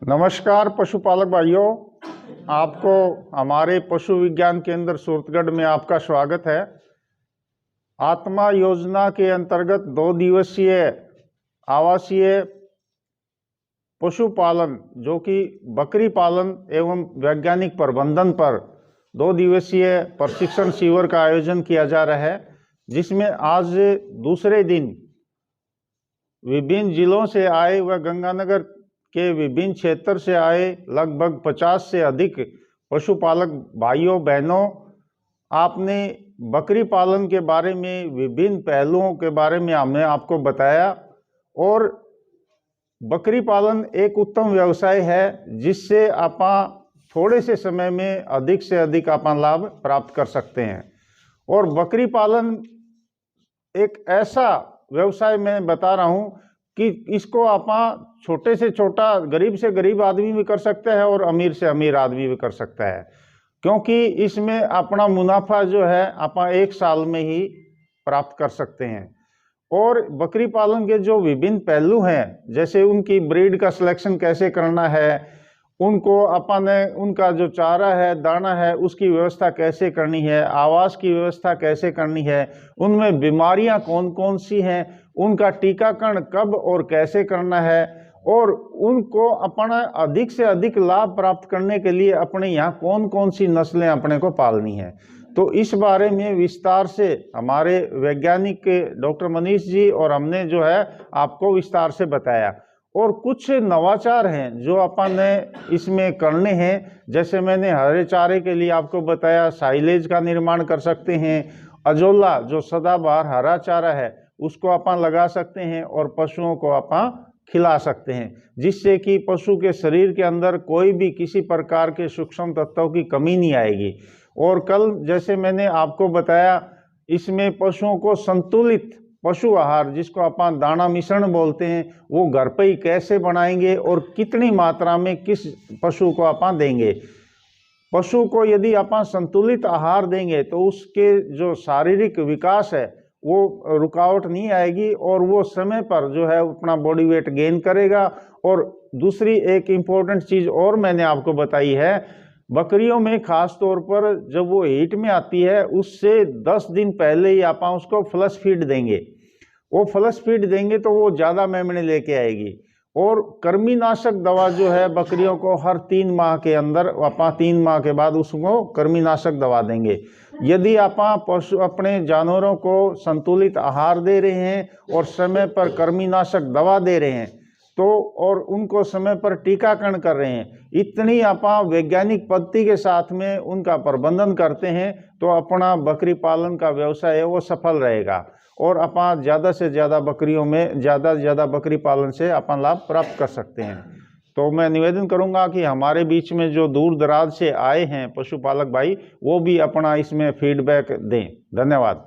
नमस्कार पशुपालक भाइयों, आपको हमारे पशु विज्ञान केंद्र सूरतगढ़ में आपका स्वागत है। आत्मा योजना के अंतर्गत 2 दिवसीय आवासीय पशुपालन जो कि बकरी पालन एवं वैज्ञानिक प्रबंधन पर 2 दिवसीय प्रशिक्षण शिविर का आयोजन किया जा रहा है, जिसमें आज दूसरे दिन विभिन्न जिलों से आए व गंगानगर के विभिन्न क्षेत्र से आए लगभग 50 से अधिक पशुपालक भाइयों बहनों, आपने बकरी पालन के बारे में विभिन्न पहलुओं के बारे में हमने आपको बताया। और बकरी पालन एक उत्तम व्यवसाय है जिससे आप थोड़े से समय में अधिक से अधिक आप लाभ प्राप्त कर सकते हैं। और बकरी पालन एक ऐसा व्यवसाय मैं बता रहा हूं कि इसको आप छोटे से छोटा, गरीब से गरीब आदमी भी कर सकता है और अमीर से अमीर आदमी भी कर सकता है, क्योंकि इसमें अपना मुनाफा जो है आप 1 साल में ही प्राप्त कर सकते हैं। और बकरी पालन के जो विभिन्न पहलू हैं, जैसे उनकी ब्रीड का सिलेक्शन कैसे करना है, उनको अपन उनका जो चारा है, दाना है, उसकी व्यवस्था कैसे करनी है, आवास की व्यवस्था कैसे करनी है, उनमें बीमारियां कौन कौन सी हैं, उनका टीकाकरण कब और कैसे करना है, और उनको अपना अधिक से अधिक लाभ प्राप्त करने के लिए अपने यहाँ कौन कौन सी नस्लें अपने को पालनी है। तो इस बारे में विस्तार से हमारे वैज्ञानिक डॉक्टर मनीष जी और हमने जो है आपको विस्तार से बताया। और कुछ नवाचार हैं जो अपन ने इसमें करने हैं, जैसे मैंने हरे चारे के लिए आपको बताया, साइलेज का निर्माण कर सकते हैं। अजोला जो सदाबहार हरा चारा है उसको अपन लगा सकते हैं और पशुओं को अपन खिला सकते हैं, जिससे कि पशु के शरीर के अंदर कोई भी किसी प्रकार के सूक्ष्म तत्वों की कमी नहीं आएगी। और कल जैसे मैंने आपको बताया, इसमें पशुओं को संतुलित पशु आहार, जिसको अपन दाना मिश्रण बोलते हैं, वो घर पर ही कैसे बनाएंगे और कितनी मात्रा में किस पशु को अपन देंगे। पशु को यदि अपन संतुलित आहार देंगे तो उसके जो शारीरिक विकास है वो रुकावट नहीं आएगी और वो समय पर जो है अपना बॉडी वेट गेन करेगा। और दूसरी एक इम्पोर्टेंट चीज़ और मैंने आपको बताई है, बकरियों में खास तौर पर जब वो हीट में आती है उससे 10 दिन पहले ही आप उसको फ्लश फीड देंगे। वो फ्लश फीड देंगे तो वो ज़्यादा मेमने लेके आएगी। और कृमिनाशक दवा जो है बकरियों को हर 3 माह के अंदर, आप 3 माह के बाद उसको कृमिनाशक दवा देंगे। यदि आप पशु अपने जानवरों को संतुलित आहार दे रहे हैं और समय पर कृमिनाशक दवा दे रहे हैं तो, और उनको समय पर टीकाकरण कर रहे हैं, इतनी आप वैज्ञानिक पद्धति के साथ में उनका प्रबंधन करते हैं तो अपना बकरी पालन का व्यवसाय है वो सफल रहेगा। और अपन ज़्यादा से ज़्यादा बकरियों में ज़्यादा से ज़्यादा बकरी पालन से अपन लाभ प्राप्त कर सकते हैं। तो मैं निवेदन करूंगा कि हमारे बीच में जो दूर दराज से आए हैं पशुपालक भाई, वो भी अपना इसमें फीडबैक दें। धन्यवाद।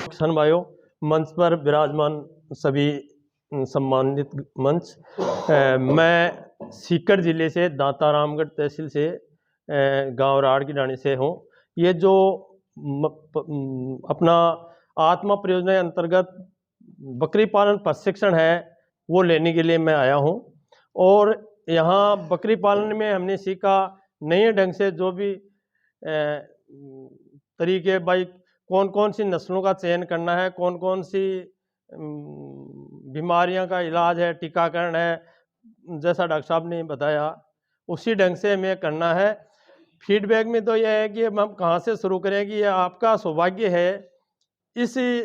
किसान भाइयों, मंच पर विराजमान सभी सम्मानित मंच, मैं सीकर जिले से दांतारामगढ़ तहसील से गांव राड़ की डाणी से हूँ। ये जो अपना आत्मा परियोजना के अंतर्गत बकरी पालन प्रशिक्षण है वो लेने के लिए मैं आया हूँ। और यहाँ बकरी पालन में हमने सीखा नए ढंग से जो भी तरीके, भाई कौन कौन सी नस्लों का चयन करना है, कौन कौन सी बीमारियां का इलाज है, टीकाकरण है, जैसा डॉक्टर साहब ने बताया उसी ढंग से हमें करना है। फीडबैक में तो यह है कि हम कहाँ से शुरू करें कि यह आपका सौभाग्य है इसी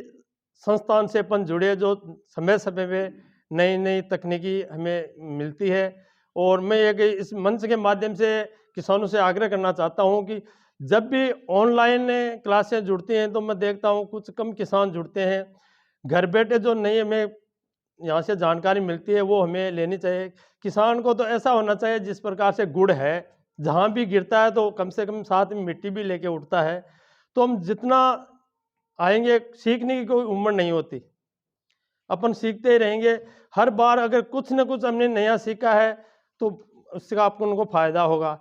संस्थान से अपन जुड़े, जो समय समय पे नई नई तकनीकी हमें मिलती है। और मैं एक इस मंच के माध्यम से किसानों से आग्रह करना चाहता हूँ कि जब भी ऑनलाइन क्लासें जुड़ती हैं तो मैं देखता हूँ कुछ कम किसान जुड़ते हैं। घर बैठे जो नई हमें यहाँ से जानकारी मिलती है वो हमें लेनी चाहिए। किसान को तो ऐसा होना चाहिए जिस प्रकार से गुड़ है, जहाँ भी गिरता है तो कम से कम साथ में मिट्टी भी लेके उठता है। तो हम जितना आएंगे, सीखने की कोई उम्र नहीं होती, अपन सीखते ही रहेंगे। हर बार अगर कुछ न कुछ हमने नया सीखा है तो उसका आपको उनको फायदा होगा।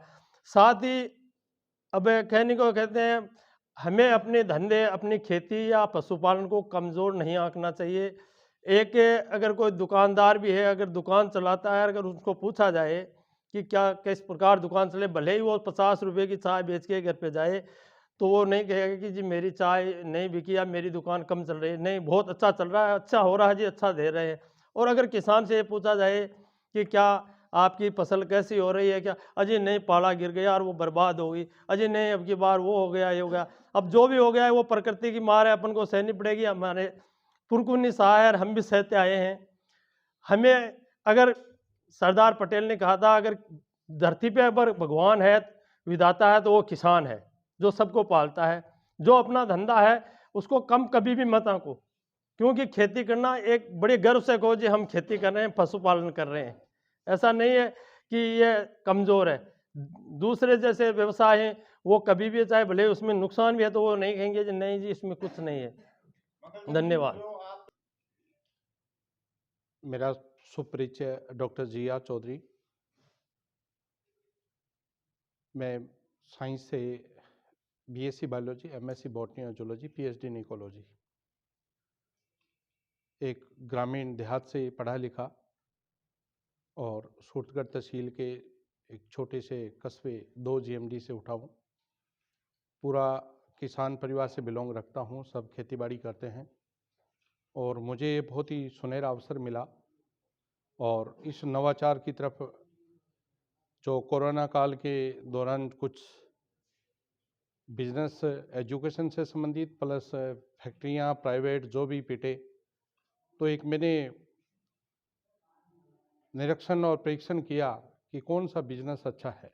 साथ ही अब कहने को कहते हैं, हमें अपने धंधे, अपनी खेती या पशुपालन को कमज़ोर नहीं आंकना चाहिए। एक अगर कोई दुकानदार भी है, अगर दुकान चलाता है, अगर उसको पूछा जाए कि क्या किस प्रकार दुकान चले, भले ही वो 50 रुपए की चाय बेच के घर पे जाए, तो वो नहीं कहेगा कि जी मेरी चाय नहीं बिकी या मेरी दुकान कम चल रही है। नहीं, बहुत अच्छा चल रहा है, अच्छा हो रहा है जी, अच्छा दे रहे हैं। और अगर किसान से ये पूछा जाए कि क्या आपकी फसल कैसी हो रही है, क्या अजी नहीं, पाला गिर गया और वो बर्बाद हो गई, अजी नहीं अब की बार वो हो गया, ये हो गया। अब जो भी हो गया है वो प्रकृति की मार है, अपन को सहनी पड़ेगी। हमारे पुरकुनी सहाय, हम भी सहते आए हैं। हमें, अगर सरदार पटेल ने कहा था, अगर धरती पे अगर भगवान है, विधाता है, तो वो किसान है, जो सबको पालता है। जो अपना धंधा है उसको कम कभी भी मत आंको, क्योंकि खेती करना एक बड़े गर्व से कहो जी हम खेती कर रहे हैं, पशुपालन कर रहे हैं। ऐसा नहीं है कि ये कमज़ोर है। दूसरे जैसे व्यवसाय हैं, वो कभी भी, चाहे भले उसमें नुकसान भी है, तो वो नहीं कहेंगे जी नहीं जी इसमें कुछ नहीं है। धन्यवाद। मेरा सुपरिचय डॉक्टर जी.आर. चौधरी। मैं साइंस से बीएससी बायोलॉजी, एमएससी बॉटनी और जूलॉजी, पीएचडी इन इकोलॉजी। एक ग्रामीण देहात से पढ़ा लिखा और सूरतगढ़ तहसील के एक छोटे से कस्बे 2 जीएमडी से उठा हूँ। पूरा किसान परिवार से बिलोंग रखता हूँ, सब खेतीबाड़ी करते हैं और मुझे बहुत ही सुनहरा अवसर मिला और इस नवाचार की तरफ, जो कोरोना काल के दौरान कुछ बिजनेस एजुकेशन से संबंधित प्लस फैक्ट्रियां प्राइवेट जो भी पिटे, तो एक मैंने निरीक्षण और परीक्षण किया कि कौन सा बिजनेस अच्छा है।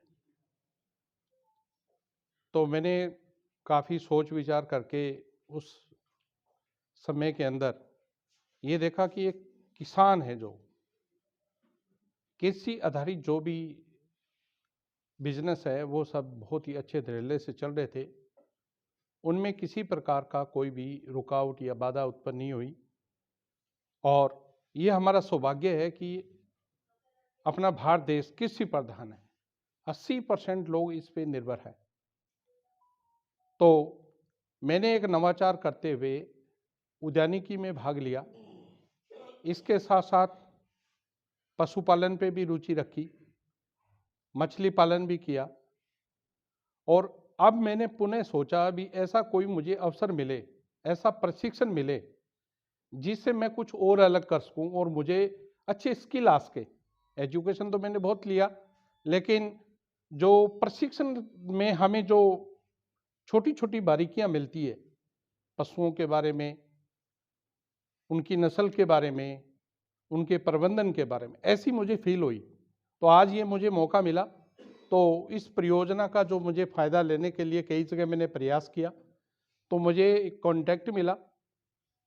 तो मैंने काफ़ी सोच विचार करके उस समय के अंदर ये देखा कि एक किसान है, जो कृषि आधारित जो भी बिजनेस है वो सब बहुत ही अच्छे धड़ल्ले से चल रहे थे, उनमें किसी प्रकार का कोई भी रुकावट या बाधा उत्पन्न नहीं हुई। और ये हमारा सौभाग्य है कि अपना भारत देश कृषि प्रधान है, 80% लोग इस पे निर्भर है। तो मैंने एक नवाचार करते हुए उद्यानिकी में भाग लिया, इसके साथ साथ पशुपालन पे भी रुचि रखी, मछली पालन भी किया। और अब मैंने पुनः सोचा भी ऐसा कोई मुझे अवसर मिले, ऐसा प्रशिक्षण मिले जिससे मैं कुछ और अलग कर सकूं और मुझे अच्छे स्किल आ सके। एजुकेशन तो मैंने बहुत लिया, लेकिन जो प्रशिक्षण में हमें जो छोटी छोटी बारीकियां मिलती है, पशुओं के बारे में, उनकी नस्ल के बारे में, उनके प्रबंधन के बारे में, ऐसी मुझे फील हुई। तो आज ये मुझे मौका मिला, तो इस परियोजना का जो मुझे फ़ायदा लेने के लिए कई जगह मैंने प्रयास किया, तो मुझे एक कॉन्टैक्ट मिला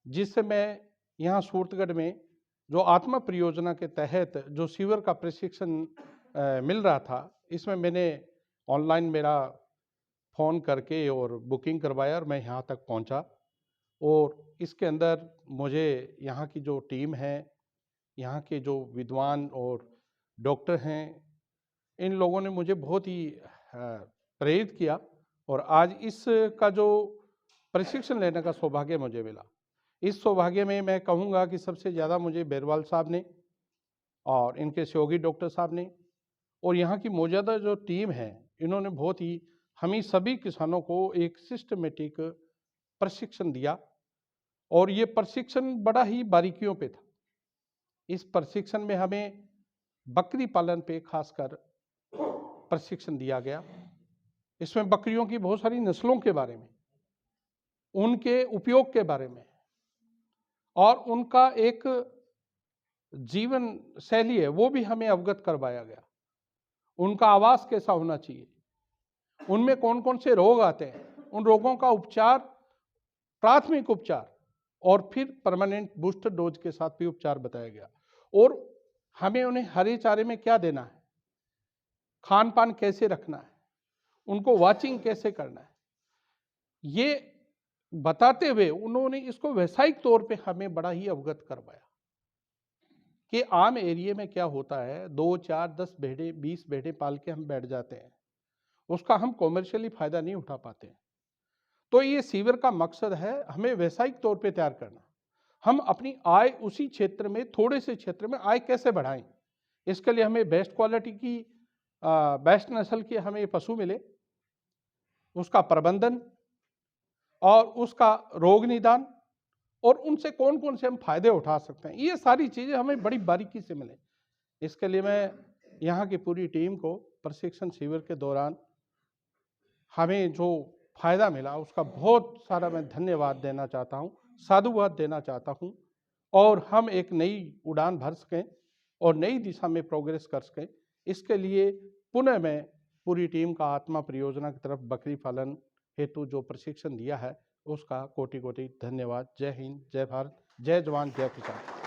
जिससे मैं यहाँ सूरतगढ़ में जो आत्मा परियोजना के तहत जो सीवर का प्रशिक्षण मिल रहा था, इसमें मैंने ऑनलाइन मेरा फ़ोन करके और बुकिंग करवाया और मैं यहाँ तक पहुँचा। और इसके अंदर मुझे यहाँ की जो टीम है, यहाँ के जो विद्वान और डॉक्टर हैं, इन लोगों ने मुझे बहुत ही प्रेरित किया और आज इसका जो प्रशिक्षण लेने का सौभाग्य मुझे मिला। इस सौभाग्य में मैं कहूँगा कि सबसे ज़्यादा मुझे बेरवाल साहब ने और इनके सहयोगी डॉक्टर साहब ने और यहाँ की मौजूदा जो टीम है, इन्होंने बहुत ही हमें सभी किसानों को एक सिस्टमेटिक प्रशिक्षण दिया और ये प्रशिक्षण बड़ा ही बारीकियों पे था। इस प्रशिक्षण में हमें बकरी पालन पे खासकर प्रशिक्षण दिया गया। इसमें बकरियों की बहुत सारी नस्लों के बारे में, उनके उपयोग के बारे में और उनका एक जीवन शैली है वो भी हमें अवगत करवाया गया। उनका आवास कैसा होना चाहिए, उनमें कौन कौन से रोग आते हैं, उन रोगों का उपचार, प्राथमिक उपचार और फिर परमानेंट बूस्टर डोज के साथ भी उपचार बताया गया। और हमें उन्हें हरे चारे में क्या देना है, खान पान कैसे रखना है, उनको वाचिंग कैसे करना है, ये बताते हुए उन्होंने इसको व्यावसायिक तौर पे हमें बड़ा ही अवगत करवाया कि आम एरिया में क्या होता है, 2, 4, 10 भेड़े, 20 भेड़े पाल के हम बैठ जाते हैं, उसका हम कॉमर्शियली फायदा नहीं उठा पाते हैं। तो ये सीवर का मकसद है हमें व्यावसायिक तौर पे तैयार करना। हम अपनी आय उसी क्षेत्र में, थोड़े से क्षेत्र में आय कैसे बढ़ाएं। इसके लिए हमें बेस्ट क्वालिटी की, बेस्ट नस्ल के हमें पशु मिले, उसका प्रबंधन और उसका रोग निदान, और उनसे कौन कौन से हम फायदे उठा सकते हैं, ये सारी चीज़ें हमें बड़ी बारीकी से मिले। इसके लिए मैं यहाँ की पूरी टीम को प्रशिक्षण शिविर के दौरान हमें जो फायदा मिला उसका बहुत सारा मैं धन्यवाद देना चाहता हूँ, साधुवाद देना चाहता हूँ, और हम एक नई उड़ान भर सकें और नई दिशा में प्रोग्रेस कर सकें। इसके लिए पुनः मैं पूरी टीम का आत्मा परियोजना की तरफ बकरी पालन हेतु जो प्रशिक्षण दिया है उसका कोटि कोटि धन्यवाद। जय हिंद, जय भारत, जय जवान, जय किसान।